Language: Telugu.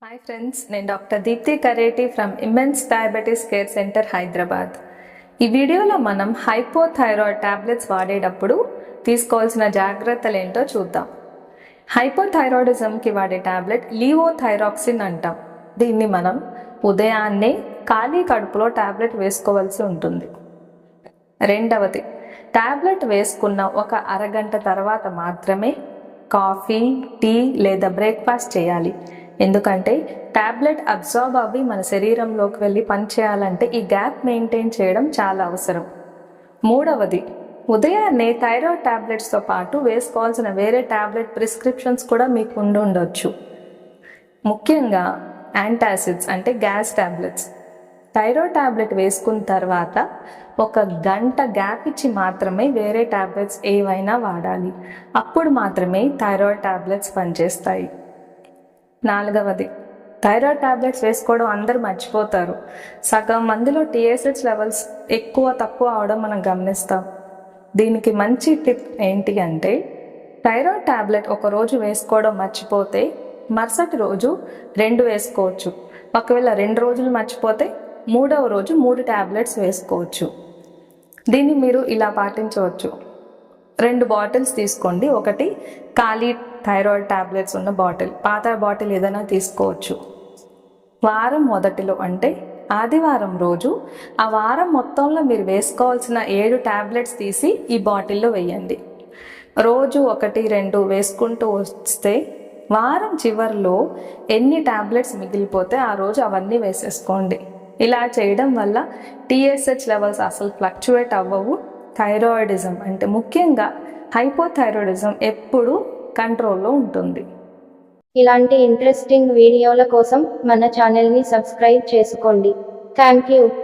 హాయ్ ఫ్రెండ్స్, నేను డాక్టర్ దీప్తి కరేటి ఫ్రమ్ ఇమెన్స్ డయాబెటీస్ కేర్ సెంటర్ హైదరాబాద్. ఈ వీడియోలో మనం హైపోథైరాయిడ్ టాబ్లెట్స్ వాడేటప్పుడు తీసుకోవాల్సిన జాగ్రత్తలు ఏంటో చూద్దాం. హైపోథైరాయిడిజంకి వాడే టాబ్లెట్ లీవోథైరాక్సిన్ అంటాం. దీన్ని మనం ఉదయాన్నే ఖాళీ కడుపులో టాబ్లెట్ వేసుకోవాల్సి ఉంటుంది. రెండవది, టాబ్లెట్ వేసుకున్న ఒక అరగంట తర్వాత మాత్రమే కాఫీ, టీ లేదా బ్రేక్ఫాస్ట్ చేయాలి. ఎందుకంటే టాబ్లెట్ అబ్జార్బ్ అవ్వి మన శరీరంలోకి వెళ్ళి పనిచేయాలంటే ఈ గ్యాప్ మెయింటైన్ చేయడం చాలా అవసరం. మూడవది, ఉదయాన్నే థైరాయిడ్ టాబ్లెట్స్తో పాటు వేసుకోవాల్సిన వేరే టాబ్లెట్ ప్రిస్క్రిప్షన్స్ కూడా మీకు ఉండొచ్చు. ముఖ్యంగా యాంటాసిడ్స్ అంటే గ్యాస్ టాబ్లెట్స్. థైరాయిడ్ టాబ్లెట్ వేసుకున్న తర్వాత 1 గంట గ్యాప్ ఇచ్చి మాత్రమే వేరే టాబ్లెట్స్ ఏవైనా వాడాలి. అప్పుడు మాత్రమే థైరాయిడ్ టాబ్లెట్స్ పనిచేస్తాయి. నాలుగవది, థైరాయిడ్ టాబ్లెట్స్ వేసుకోవడం అందరూ మర్చిపోతారు. సగం మందిలో TSH లెవెల్స్ ఎక్కువ తక్కువ అవడం మనం గమనిస్తాం. దీనికి మంచి టిప్ ఏంటి అంటే, థైరాయిడ్ టాబ్లెట్ ఒకరోజు వేసుకోవడం మర్చిపోతే మరుసటి రోజు 2 వేసుకోవచ్చు. ఒకవేళ 2 రోజులు మర్చిపోతే 3వ రోజు 3 టాబ్లెట్స్ వేసుకోవచ్చు. దీన్ని మీరు ఇలా పాటించవచ్చు. 2 బాటిల్స్ తీసుకోండి. ఒకటి ఖాళీ థైరాయిడ్ టాబ్లెట్స్ ఉన్న బాటిల్, పాత బాటిల్ ఏదైనా తీసుకోవచ్చు. వారం మొదటిలో అంటే ఆదివారం రోజు ఆ వారం మొత్తంలో మీరు వేసుకోవాల్సిన 7 టాబ్లెట్స్ తీసి ఈ బాటిల్లో వేయండి. రోజు 1, 2 వేసుకుంటూ వస్తే వారం చివరిలో ఎన్ని టాబ్లెట్స్ మిగిలిపోతే ఆ రోజు అవన్నీ వేసేసుకోండి. ఇలా చేయడం వల్ల TSH లెవెల్స్ అసలు ఫ్లక్చువేట్ అవ్వవు. థైరాయిడిజం అంటే ముఖ్యంగా హైపోథైరాయిడిజం ఎప్పుడూ కంట్రోల్లో ఉంటుంది. ఇలాంటి ఇంట్రెస్టింగ్ వీడియోల కోసం మన ఛానల్ని సబ్స్క్రైబ్ చేసుకోండి. Thank you.